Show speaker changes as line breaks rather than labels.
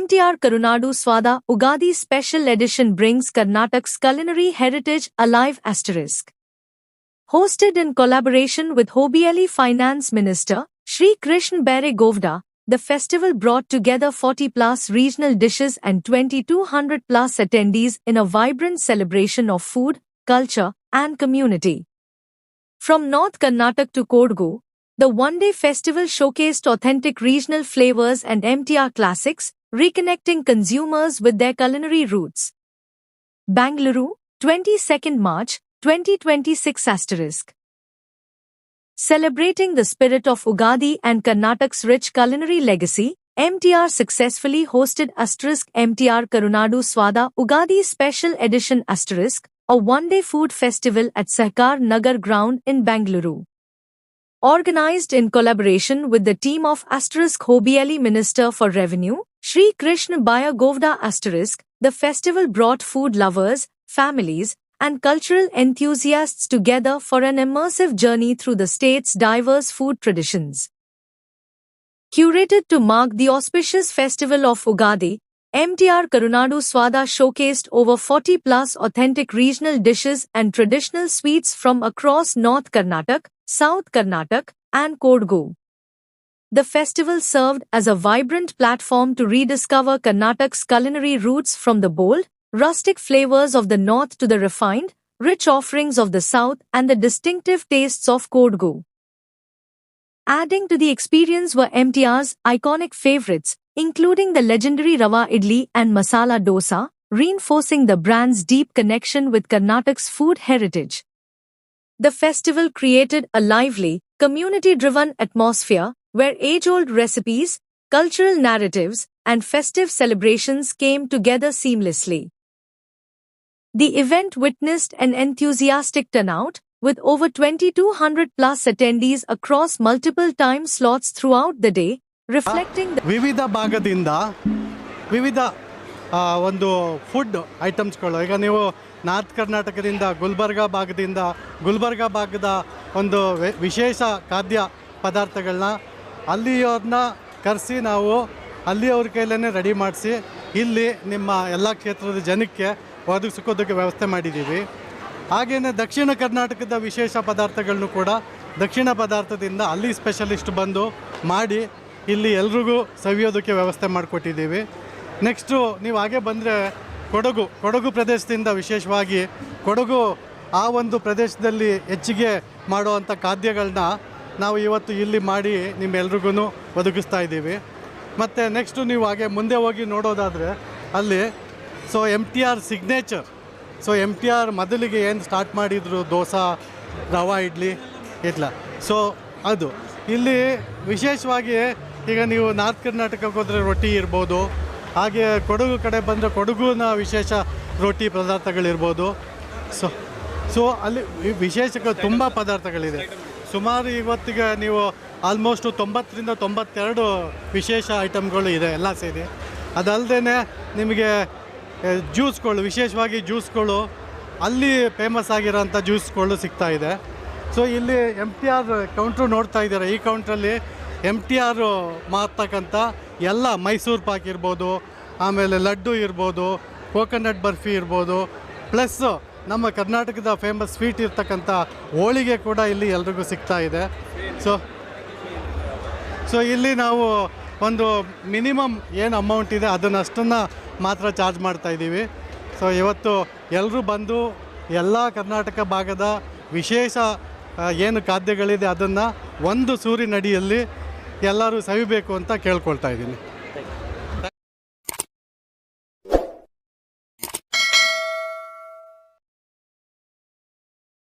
MTR Karunadu Swada Ugadi Special Edition brings Karnataka's culinary heritage alive. Hosted in collaboration with Hobbielli Finance Minister, Shri Krishna Bere Govda, the festival brought together 40+ regional dishes and 2,200+ attendees in a vibrant celebration of food, culture, and community. From North Karnataka to Kodagu, the one-day festival showcased authentic regional flavors and MTR classics, reconnecting consumers with their culinary roots. Bangalore, 22nd March, 2026 Celebrating the spirit of Ugadi and Karnataka's rich culinary legacy, MTR successfully hosted MTR Karunadu Swada Ugadi Special Edition a one-day food festival at Sahkar Nagar ground in Bangalore. Organized in collaboration with the team of Hobbielli Minister for Revenue, Shri Krishna Bere Govda the festival brought food lovers, families, and cultural enthusiasts together for an immersive journey through the state's diverse food traditions. Curated to mark the auspicious festival of Ugadi, MTR Karunadu Swada showcased over 40+ authentic regional dishes and traditional sweets from across North Karnataka, South Karnataka, and Kodagu. The festival served as a vibrant platform to rediscover Karnataka's culinary roots, from the bold, rustic flavors of the north to the refined, rich offerings of the south and the distinctive tastes of Kodagu. Adding to the experience were MTR's iconic favorites, including the legendary Rava Idli and Masala Dosa, reinforcing the brand's deep connection with Karnataka's food heritage. The festival created a lively, community-driven atmosphere where age-old recipes, cultural narratives, and festive celebrations came together seamlessly. The event witnessed an enthusiastic turnout, with over 2,200+ attendees across multiple time slots throughout the day, reflecting the
ವಿವಿಧ ಭಾಗದಿಂದ ವಿವಿಧ ಒಂದು food ಐಟಮ್ಸ್ಗಳು. ಈಗ ನೀವು north ಕರ್ನಾಟಕದಿಂದ ಗುಲ್ಬರ್ಗಾ ಭಾಗದ ಒಂದು ವಿಶೇಷ ಖಾದ್ಯ ಪದಾರ್ಥಗಳನ್ನ ಅಲ್ಲಿಯವ್ರನ್ನ ಕರೆಸಿ ನಾವು ಅಲ್ಲಿಯವ್ರ ಕೈಲೇ ರೆಡಿ ಮಾಡಿಸಿ ಇಲ್ಲಿ ನಿಮ್ಮ ಎಲ್ಲ ಕ್ಷೇತ್ರದ ಜನಕ್ಕೆ ಒದಗಿಸೋದಕ್ಕೆ ವ್ಯವಸ್ಥೆ ಮಾಡಿದ್ದೀವಿ. ಹಾಗೆಯೇ ದಕ್ಷಿಣ ಕರ್ನಾಟಕದ ವಿಶೇಷ ಪದಾರ್ಥಗಳನ್ನು ಕೂಡ ದಕ್ಷಿಣ ಪದಾರ್ಥದಿಂದ ಅಲ್ಲಿ ಸ್ಪೆಷಲಿಸ್ಟ್ ಬಂದು ಮಾಡಿ ಇಲ್ಲಿ ಎಲ್ರಿಗೂ ಸವಿಯೋದಕ್ಕೆ ವ್ಯವಸ್ಥೆ ಮಾಡಿಕೊಟ್ಟಿದ್ದೀವಿ. ನೆಕ್ಸ್ಟು ನೀವು ಹಾಗೆ ಬಂದರೆ ಕೊಡಗು ಪ್ರದೇಶದಿಂದ ವಿಶೇಷವಾಗಿ ಕೊಡಗು ಆ ಒಂದು ಪ್ರದೇಶದಲ್ಲಿ ಹೆಚ್ಚಿಗೆ ಮಾಡುವಂಥ ಖಾದ್ಯಗಳನ್ನ ನಾವು ಇವತ್ತು ಇಲ್ಲಿ ಮಾಡಿ ನಿಮ್ಮೆಲ್ರಿಗೂ ಒದಗಿಸ್ತಾ ಇದ್ದೀವಿ. ಮತ್ತು ನೆಕ್ಸ್ಟು ನೀವು ಹಾಗೆ ಮುಂದೆ ಹೋಗಿ ನೋಡೋದಾದರೆ ಅಲ್ಲಿ MTR ಸಿಗ್ನೇಚರ್. MTR ಮೊದಲಿಗೆ ಏನು ಸ್ಟಾರ್ಟ್ ಮಾಡಿದರು, ದೋಸೆ, ರವಾ ಇಡ್ಲಿ ಇಟ್ಲ. ಅದು ಇಲ್ಲಿ ವಿಶೇಷವಾಗಿ ಈಗ ನೀವು ನಾರ್ತ್ ಕರ್ನಾಟಕಕ್ಕೆ ಹೋದರೆ ರೊಟ್ಟಿ ಇರ್ಬೋದು, ಹಾಗೆ ಕೊಡಗು ಕಡೆ ಬಂದರೆ ಕೊಡಗುನ ವಿಶೇಷ ರೊಟ್ಟಿ ಪದಾರ್ಥಗಳಿರ್ಬೋದು. ಅಲ್ಲಿ ವಿಶೇಷ ತುಂಬ ಪದಾರ್ಥಗಳಿದೆ. ಸುಮಾರು ಇವತ್ತಿಗೆ ನೀವು ಆಲ್ಮೋಸ್ಟು 90ರಿಂದ 92 ವಿಶೇಷ ಐಟಮ್ಗಳು ಇದೆ ಎಲ್ಲ ಸೇರಿ. ಅದಲ್ಲದೆ ನಿಮಗೆ ಜ್ಯೂಸ್ಗಳು, ವಿಶೇಷವಾಗಿ ಜ್ಯೂಸ್ಗಳು ಅಲ್ಲಿ ಫೇಮಸ್ ಆಗಿರೋಂಥ ಜ್ಯೂಸ್ಗಳು ಸಿಗ್ತಾಯಿದೆ. ಇಲ್ಲಿ MTR ಕೌಂಟ್ರು ನೋಡ್ತಾ ಇದ್ದಾರೆ. ಈ ಕೌಂಟ್ರಲ್ಲಿ MTR ಮಾಡ್ತಕ್ಕಂಥ ಎಲ್ಲ ಮೈಸೂರು ಪಾಕ್ ಇರ್ಬೋದು, ಆಮೇಲೆ ಲಡ್ಡು ಇರ್ಬೋದು, ಕೋಕೋನಟ್ ಬರ್ಫಿ ಇರ್ಬೋದು, ಪ್ಲಸ್ ನಮ್ಮ ಕರ್ನಾಟಕದ ಫೇಮಸ್ ಸ್ವೀಟ್ ಇರ್ತಕ್ಕಂಥ ಹೋಳಿಗೆ ಕೂಡ ಇಲ್ಲಿ ಎಲ್ರಿಗೂ ಸಿಗ್ತಾ ಇದೆ. ಇಲ್ಲಿ ನಾವು ಒಂದು ಮಿನಿಮಮ್ ಏನು ಅಮೌಂಟ್ ಇದೆ ಅದನ್ನಷ್ಟನ್ನು ಮಾತ್ರ ಚಾರ್ಜ್ ಮಾಡ್ತಾಯಿದ್ದೀವಿ. ಇವತ್ತು ಎಲ್ಲರೂ ಬಂದು ಎಲ್ಲ ಕರ್ನಾಟಕ ಭಾಗದ ವಿಶೇಷ ಏನು ಖಾದ್ಯಗಳಿದೆ ಅದನ್ನು ಒಂದು ಸೂರಿನಡಿಯಲ್ಲಿ ಎಲ್ಲರೂ ಸವಿಬೇಕು ಅಂತ ಕೇಳ್ಕೊಳ್ತಾ ಇದ್ದೀನಿ.